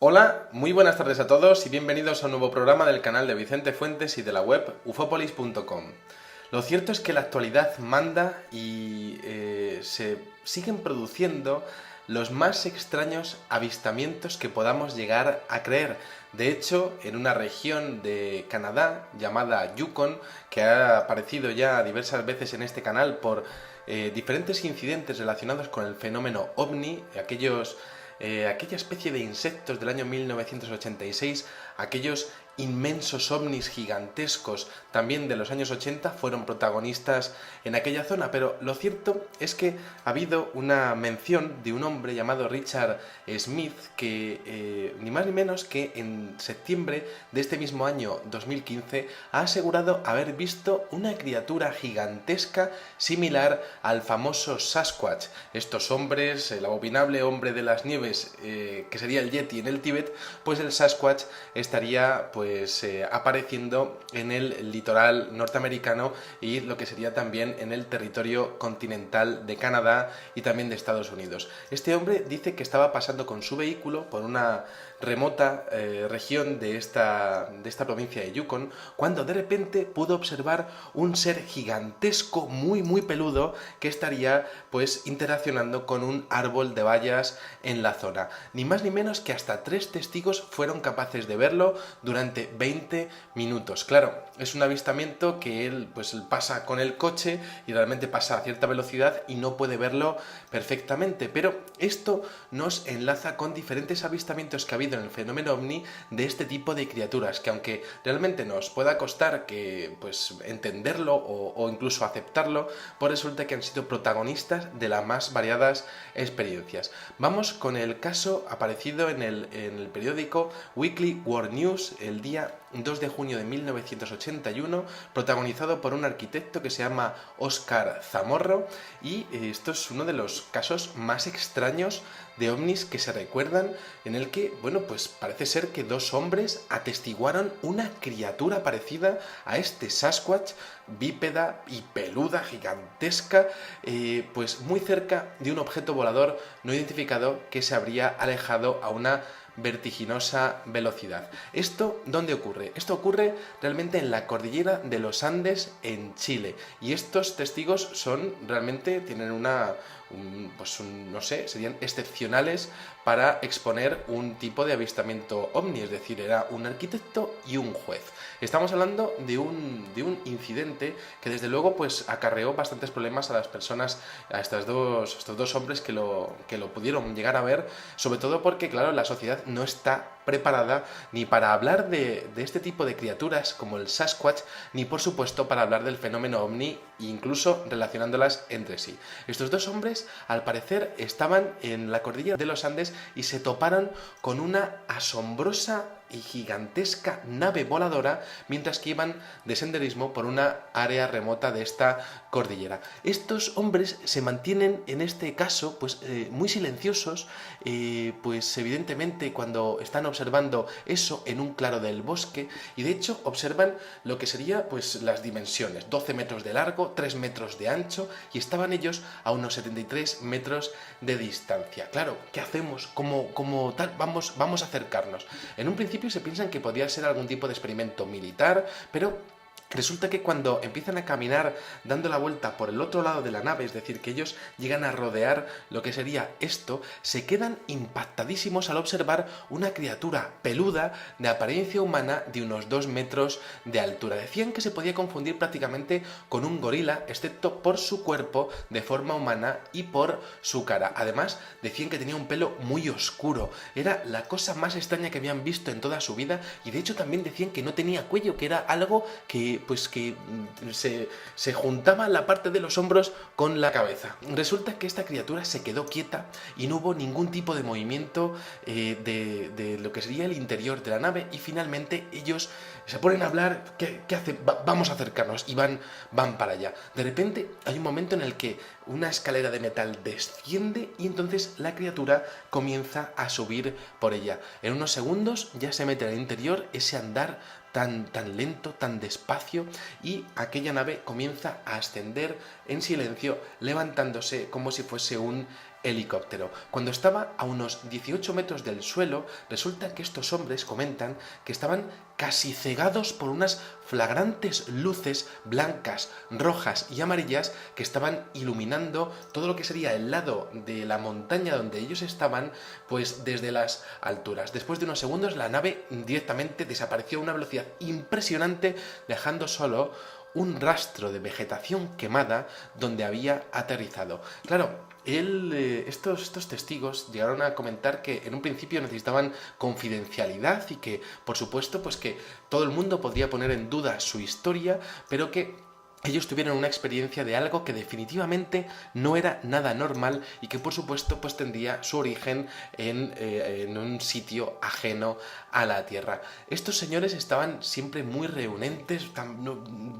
Hola, muy buenas tardes a todos y bienvenidos a un nuevo programa del canal de Vicente Fuentes y de la web ufopolis.com. Lo cierto es que la actualidad manda y se siguen produciendo los más extraños avistamientos que podamos llegar a creer. De hecho, en una región de Canadá llamada Yukon, que ha aparecido ya diversas veces en este canal por diferentes incidentes relacionados con el fenómeno ovni, aquella especie de insectos del año 1986, aquellos inmensos ovnis gigantescos también de los años 80 fueron protagonistas en aquella zona, pero lo cierto es que ha habido una mención de un hombre llamado Richard Smith que ni más ni menos que en septiembre de este mismo año 2015 ha asegurado haber visto una criatura gigantesca similar al famoso Sasquatch. Estos hombres, el abominable hombre de las nieves, que sería el Yeti en el Tíbet, pues el Sasquatch estaría apareciendo en el litoral norteamericano y lo que sería también en el territorio continental de Canadá y también de Estados Unidos. Este hombre dice que estaba pasando con su vehículo por una remota región de esta provincia de Yukon, cuando de repente pudo observar un ser gigantesco, muy peludo, que estaría pues interaccionando con un árbol de bayas en la zona. Ni más ni menos que hasta 3 testigos fueron capaces de verlo durante 20 minutos. Claro, es un avistamiento que él pasa con el coche y realmente pasa a cierta velocidad y no puede verlo perfectamente, pero esto nos enlaza con diferentes avistamientos que ha habido en el fenómeno ovni de este tipo de criaturas, que aunque realmente nos pueda costar que entenderlo o incluso aceptarlo, pues resulta que han sido protagonistas de las más variadas experiencias. Vamos con el caso aparecido en el periódico Weekly World News el día 2 de junio de 1981, protagonizado por un arquitecto que se llama Oscar Zamorro, y esto es uno de los casos más extraños de ovnis que se recuerdan, en el que, parece ser que 2 hombres atestiguaron una criatura parecida a este Sasquatch, bípeda y peluda, gigantesca, muy cerca de un objeto volador no identificado que se habría alejado a una vertiginosa velocidad. ¿Esto dónde ocurre? Esto ocurre realmente en la cordillera de los Andes en Chile, y estos testigos tienen no sé, serían excepcionales para exponer un tipo de avistamiento ovni, es decir, era un arquitecto y un juez. Estamos hablando de un incidente que desde luego acarreó bastantes problemas a las personas, a estos dos hombres que lo pudieron llegar a ver, sobre todo porque, claro, la sociedad no está preparada ni para hablar de este tipo de criaturas como el Sasquatch, ni por supuesto para hablar del fenómeno ovni, incluso relacionándolas entre sí. Estos 2 hombres, al parecer, estaban en la cordillera de los Andes y se toparon con una asombrosa y gigantesca nave voladora mientras que iban de senderismo por una área remota de esta cordillera. Estos hombres se mantienen en este caso muy silenciosos, evidentemente cuando están observando eso en un claro del bosque, y de hecho observan lo que sería las dimensiones: 12 metros de largo, 3 metros de ancho, y estaban ellos a unos 73 metros de distancia. Claro, ¿qué hacemos? ¿Cómo tal? Vamos a acercarnos. En un principio se piensan que podría ser algún tipo de experimento militar, pero resulta que cuando empiezan a caminar dando la vuelta por el otro lado de la nave, es decir, que ellos llegan a rodear lo que sería esto, se quedan impactadísimos al observar una criatura peluda de apariencia humana de unos 2 metros de altura. Decían que se podía confundir prácticamente con un gorila, excepto por su cuerpo de forma humana y por su cara. Además, decían que tenía un pelo muy oscuro. Era la cosa más extraña que habían visto en toda su vida, y de hecho también decían que no tenía cuello, que era algo que se juntaba la parte de los hombros con la cabeza. Resulta que esta criatura se quedó quieta y no hubo ningún tipo de movimiento de lo que sería el interior de la nave, y finalmente ellos se ponen a hablar. ¿Qué hacen? Vamos a acercarnos, y van para allá. De repente hay un momento en el que una escalera de metal desciende y entonces la criatura comienza a subir por ella. En unos segundos ya se mete al interior, ese andar tan lento, tan despacio, y aquella nave comienza a ascender en silencio, levantándose como si fuese un helicóptero. Cuando estaba a unos 18 metros del suelo, resulta que estos hombres comentan que estaban casi cegados por unas flagrantes luces blancas, rojas y amarillas que estaban iluminando todo lo que sería el lado de la montaña donde ellos estaban, pues desde las alturas. Después de unos segundos la nave directamente desapareció a una velocidad impresionante, dejando solo un rastro de vegetación quemada donde había aterrizado. Claro, estos testigos llegaron a comentar que en un principio necesitaban confidencialidad y que, por supuesto, pues que todo el mundo podría poner en duda su historia, pero que ellos tuvieron una experiencia de algo que definitivamente no era nada normal y que por supuesto pues tendría su origen en un sitio ajeno a la Tierra. Estos señores estaban siempre muy reunentes,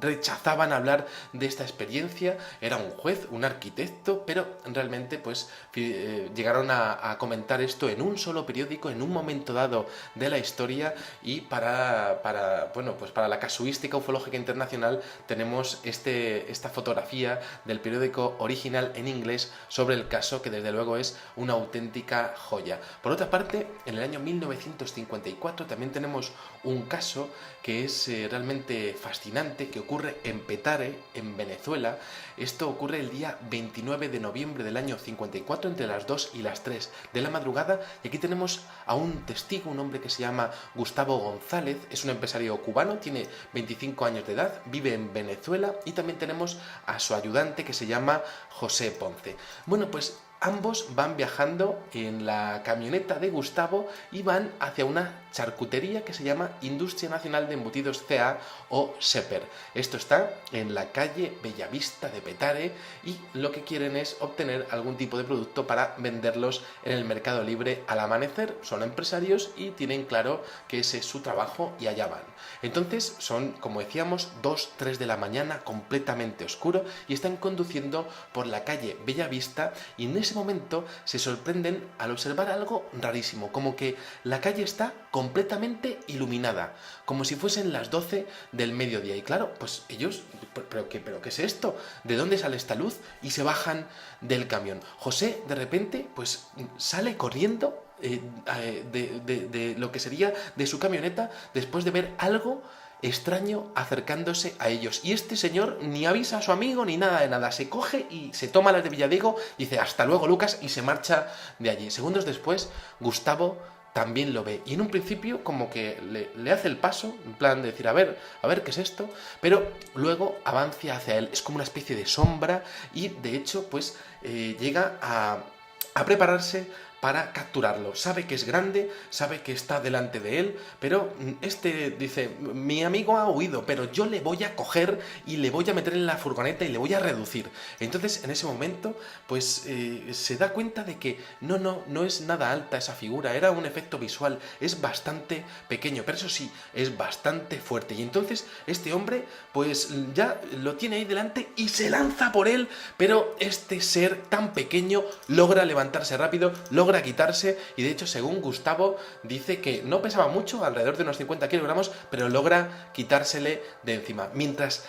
rechazaban hablar de esta experiencia. Era un juez, un arquitecto, pero realmente pues llegaron a comentar esto en un solo periódico en un momento dado de la historia, y para la casuística ufológica internacional tenemos esta fotografía del periódico original en inglés sobre el caso, que desde luego es una auténtica joya. Por otra parte, en el año 1954 también tenemos un caso que es realmente fascinante, que ocurre en Petare, en Venezuela. Esto ocurre el día 29 de noviembre del año 54, entre las 2 y las 3 de la madrugada, y aquí tenemos a un testigo, un hombre que se llama Gustavo González, es un empresario cubano, tiene 25 años de edad, vive en Venezuela, y también tenemos a su ayudante que se llama José Ponce. Bueno, pues ambos van viajando en la camioneta de Gustavo y van hacia una charcutería que se llama Industria Nacional de Embutidos CA o SEPER. Esto está en la calle Bellavista de Petare y lo que quieren es obtener algún tipo de producto para venderlos en el mercado libre al amanecer. Son empresarios y tienen claro que ese es su trabajo y allá van. Entonces son, como decíamos, 2, 3 de la mañana, completamente oscuro, y están conduciendo por la calle Bellavista, y en ese momento se sorprenden al observar algo rarísimo, como que la calle está completamente iluminada, como si fuesen las 12 del mediodía. Y claro, pues ellos, ¿pero qué es esto? ¿De dónde sale esta luz? Y se bajan del camión. José, de repente, pues sale corriendo de lo que sería de su camioneta después de ver algo extraño acercándose a ellos. Y este señor ni avisa a su amigo ni nada de nada. Se coge y se toma las de Villadiego, dice hasta luego Lucas, y se marcha de allí. Segundos después, Gustavo también lo ve, y en un principio como que le hace el paso, en plan de decir a ver qué es esto, pero luego avanza hacia él. Es como una especie de sombra, y de hecho pues llega a prepararse para capturarlo. Sabe que es grande, sabe que está delante de él, pero este dice, mi amigo ha huido, pero yo le voy a coger y le voy a meter en la furgoneta y le voy a reducir. Entonces, en ese momento, pues se da cuenta de que no es nada alta esa figura, era un efecto visual, es bastante pequeño, pero eso sí, es bastante fuerte. Y entonces este hombre, pues ya lo tiene ahí delante y se lanza por él, pero este ser tan pequeño logra levantarse rápido, logra quitarse, y de hecho, según Gustavo, dice que no pesaba mucho, alrededor de unos 50 kilogramos, pero logra quitársele de encima. Mientras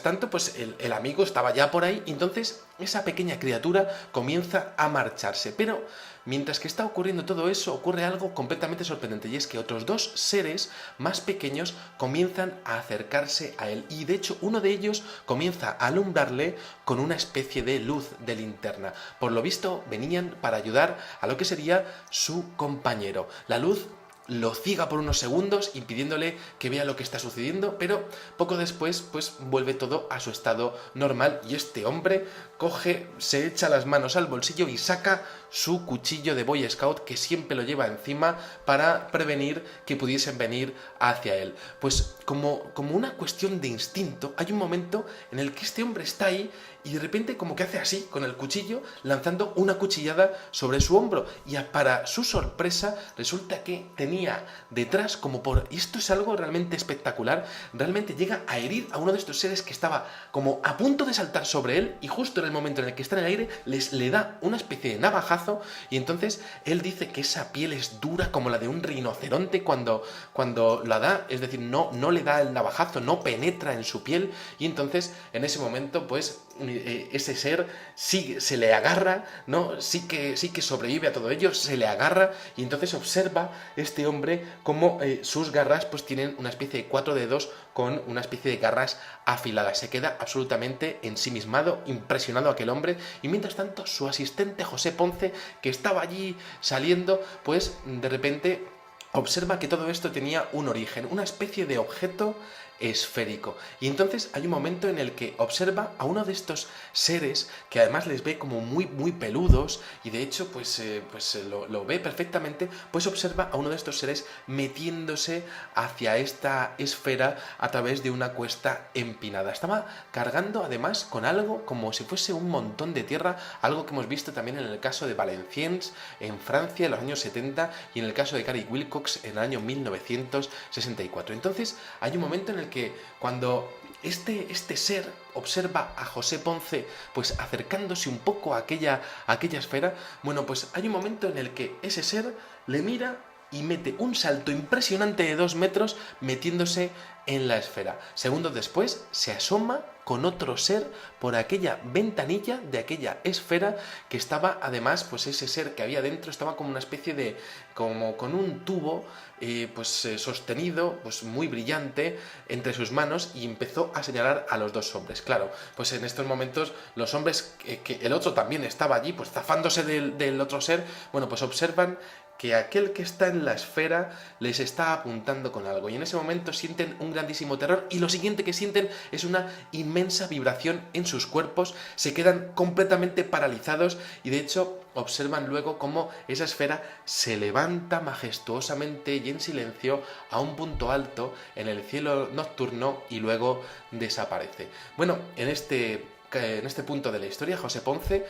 tanto, pues el amigo estaba ya por ahí, y entonces esa pequeña criatura comienza a marcharse. Pero mientras que está ocurriendo todo eso, ocurre algo completamente sorprendente, y es que otros dos seres más pequeños comienzan a acercarse a él, y de hecho uno de ellos comienza a alumbrarle con una especie de luz de linterna. Por lo visto venían para ayudar a lo que sería su compañero. La luz lo ciega por unos segundos, impidiéndole que vea lo que está sucediendo, pero poco después pues vuelve todo a su estado normal, y este hombre coge, se echa las manos al bolsillo y saca su cuchillo de Boy Scout, que siempre lo lleva encima para prevenir que pudiesen venir hacia él. Pues como una cuestión de instinto, hay un momento en el que este hombre está ahí y de repente como que hace así con el cuchillo, lanzando una cuchillada sobre su hombro, y para su sorpresa resulta que tenía detrás y esto es algo realmente espectacular, realmente llega a herir a uno de estos seres que estaba como a punto de saltar sobre él, y justo en el momento en el que está en el aire le da una especie de navajazo, y entonces él dice que esa piel es dura como la de un rinoceronte cuando la da, es decir, no le da el navajazo, no penetra en su piel, y entonces en ese momento pues ese ser se le agarra, ¿no? Sí que sobrevive a todo ello, se le agarra y entonces observa este hombre cómo sus garras pues tienen una especie de 4 dedos con una especie de garras afiladas. Se queda absolutamente ensimismado, impresionado aquel hombre, y mientras tanto su asistente José Ponce, que estaba allí saliendo, pues de repente observa que todo esto tenía un origen, una especie de objeto esférico. Y entonces hay un momento en el que observa a uno de estos seres que además les ve como muy peludos, y de hecho lo ve perfectamente, pues observa a uno de estos seres metiéndose hacia esta esfera a través de una cuesta empinada. Estaba cargando además con algo como si fuese un montón de tierra, algo que hemos visto también en el caso de Valenciennes en Francia en los años 70 y en el caso de Gary Wilcox en el año 1964. Entonces hay un momento en el que cuando este ser observa a José Ponce pues acercándose un poco a aquella esfera, bueno, pues hay un momento en el que ese ser le mira y mete un salto impresionante de 2 metros metiéndose en la esfera. Segundos después se asoma con otro ser por aquella ventanilla de aquella esfera que estaba, además, pues ese ser que había dentro estaba como una especie de, como con un tubo sostenido, pues muy brillante entre sus manos, y empezó a señalar a los dos hombres. Claro, pues en estos momentos los hombres, que el otro también estaba allí, pues zafándose del otro ser, bueno, pues observan que aquel que está en la esfera les está apuntando con algo, y en ese momento sienten un grandísimo terror, y lo siguiente que sienten es una inmensa vibración en sus cuerpos, se quedan completamente paralizados, y de hecho observan luego cómo esa esfera se levanta majestuosamente y en silencio a un punto alto en el cielo nocturno y luego desaparece. Bueno, en este punto de la historia, José Ponce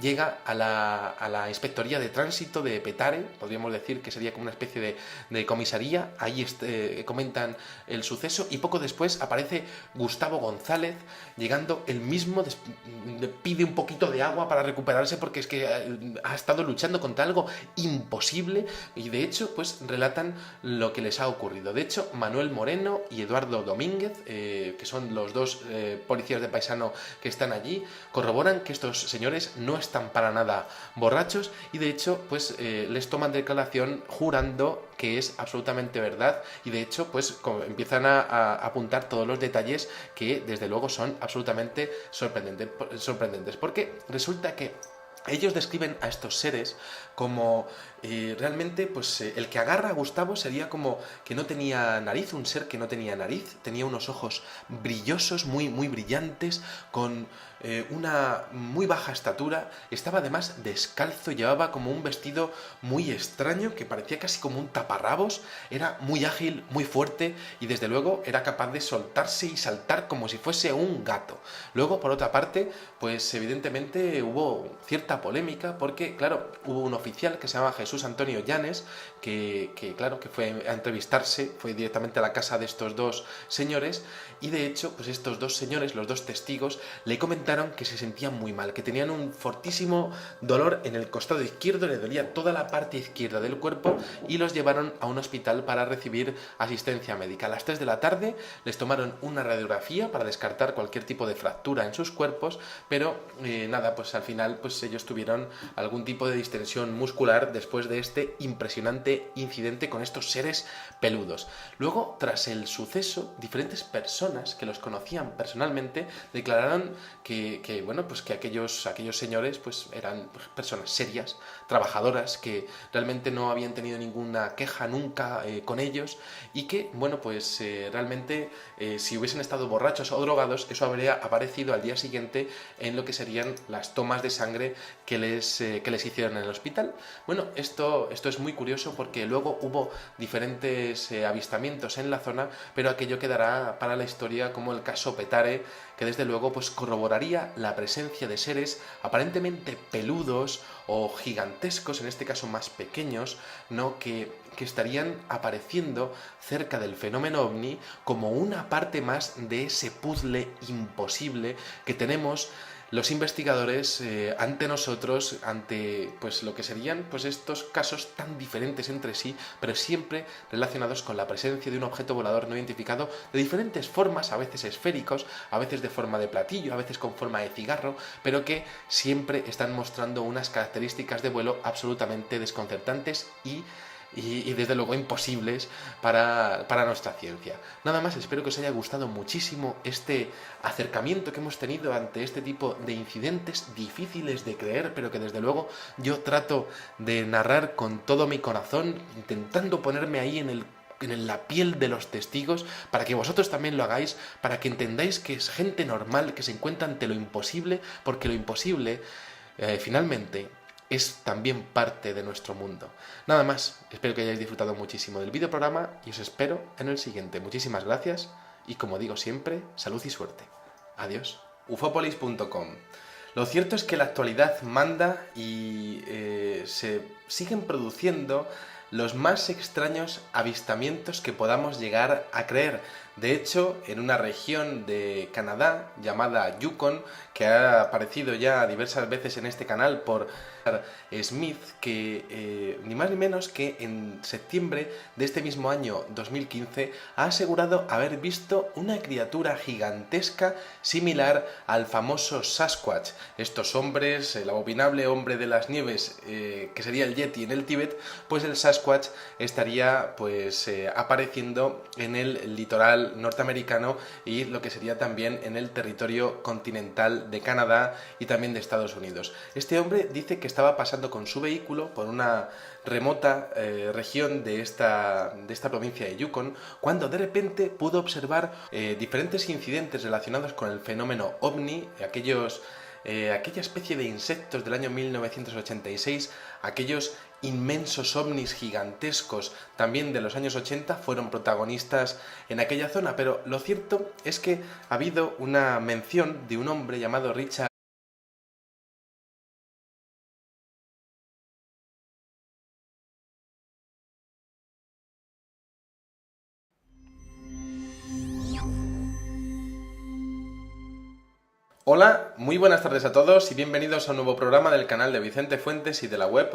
llega a la Inspectoría de Tránsito de Petare, podríamos decir que sería como una especie de comisaría, ahí comentan el suceso, y poco después aparece Gustavo González, llegando él mismo, pide un poquito de agua para recuperarse porque es que ha estado luchando contra algo imposible, y de hecho pues relatan lo que les ha ocurrido. De hecho, Manuel Moreno y Eduardo Domínguez, que son los dos policías de paisano que están allí, corroboran que estos señores no están para nada borrachos, y de hecho pues les toman declaración jurando que es absolutamente verdad, y de hecho pues empiezan a apuntar todos los detalles que desde luego son absolutamente sorprendentes, porque resulta que ellos describen a estos seres como realmente pues el que agarra a Gustavo sería como que no tenía nariz, un ser que no tenía nariz, tenía unos ojos brillosos, muy brillantes, con una muy baja estatura, estaba además descalzo, llevaba como un vestido muy extraño que parecía casi como un taparrabos, era muy ágil, muy fuerte, y desde luego era capaz de soltarse y saltar como si fuese un gato. Luego, por otra parte, pues evidentemente hubo cierta polémica porque, claro, hubo un oficial que se llama Jesús Antonio Llanes que fue a entrevistarse, fue directamente a la casa de estos dos señores, y de hecho pues estos dos señores, los dos testigos, le comentaron que se sentían muy mal, que tenían un fortísimo dolor en el costado izquierdo, le dolía toda la parte izquierda del cuerpo, y los llevaron a un hospital para recibir asistencia médica. A las 3 de la tarde les tomaron una radiografía para descartar cualquier tipo de fractura en sus cuerpos, pero nada, pues al final pues ellos tuvieron algún tipo de distensión muscular después de este impresionante incidente con estos seres peludos. Luego, tras el suceso, diferentes personas que los conocían personalmente declararon que bueno, pues que aquellos señores pues eran personas serias, trabajadoras, que realmente no habían tenido ninguna queja nunca con ellos, y que bueno, pues realmente si hubiesen estado borrachos o drogados, eso habría aparecido al día siguiente en lo que serían las tomas de sangre que les hicieron en el hospital. Bueno, esto es muy curioso porque luego hubo diferentes avistamientos en la zona, pero aquello quedará para la historia como el caso Petare, que desde luego pues corroboraría la presencia de seres aparentemente peludos o gigantescos, en este caso más pequeños, ¿no? que estarían apareciendo cerca del fenómeno ovni como una parte más de ese puzzle imposible que tenemos los investigadores ante nosotros, ante pues lo que serían pues estos casos tan diferentes entre sí, pero siempre relacionados con la presencia de un objeto volador no identificado de diferentes formas, a veces esféricos, a veces de forma de platillo, a veces con forma de cigarro, pero que siempre están mostrando unas características de vuelo absolutamente desconcertantes y desde luego imposibles para nuestra ciencia. Nada más, espero que os haya gustado muchísimo este acercamiento que hemos tenido ante este tipo de incidentes difíciles de creer, pero que desde luego yo trato de narrar con todo mi corazón, intentando ponerme ahí en la piel de los testigos, para que vosotros también lo hagáis, para que entendáis que es gente normal que se encuentra ante lo imposible, porque lo imposible, finalmente, es también parte de nuestro mundo. Nada más, espero que hayáis disfrutado muchísimo del videoprograma y os espero en el siguiente. Muchísimas gracias y, como digo siempre, salud y suerte. Adiós. ufopolis.com. Lo cierto es que la actualidad manda y se siguen produciendo los más extraños avistamientos que podamos llegar a creer. De hecho, en una región de Canadá llamada Yukon, que ha aparecido ya diversas veces en este canal por Smith, que ni más ni menos que en septiembre de este mismo año 2015 ha asegurado haber visto una criatura gigantesca similar al famoso Sasquatch. Estos hombres, el abominable hombre de las nieves, que sería el Yeti en el Tíbet, pues el Sasquatch estaría pues apareciendo en el litoral norteamericano y lo que sería también en el territorio continental de Canadá y también de Estados Unidos. Este hombre dice que estaba pasando con su vehículo por una remota región de esta provincia de Yukon, cuando de repente pudo observar diferentes incidentes relacionados con el fenómeno OVNI, aquella especie de insectos del año 1986, aquellos inmensos ovnis gigantescos también de los años 80 fueron protagonistas en aquella zona, pero lo cierto es que ha habido una mención de un hombre llamado Richard. Hola, muy buenas tardes a todos y bienvenidos a un nuevo programa del canal de Vicente Fuentes y de la web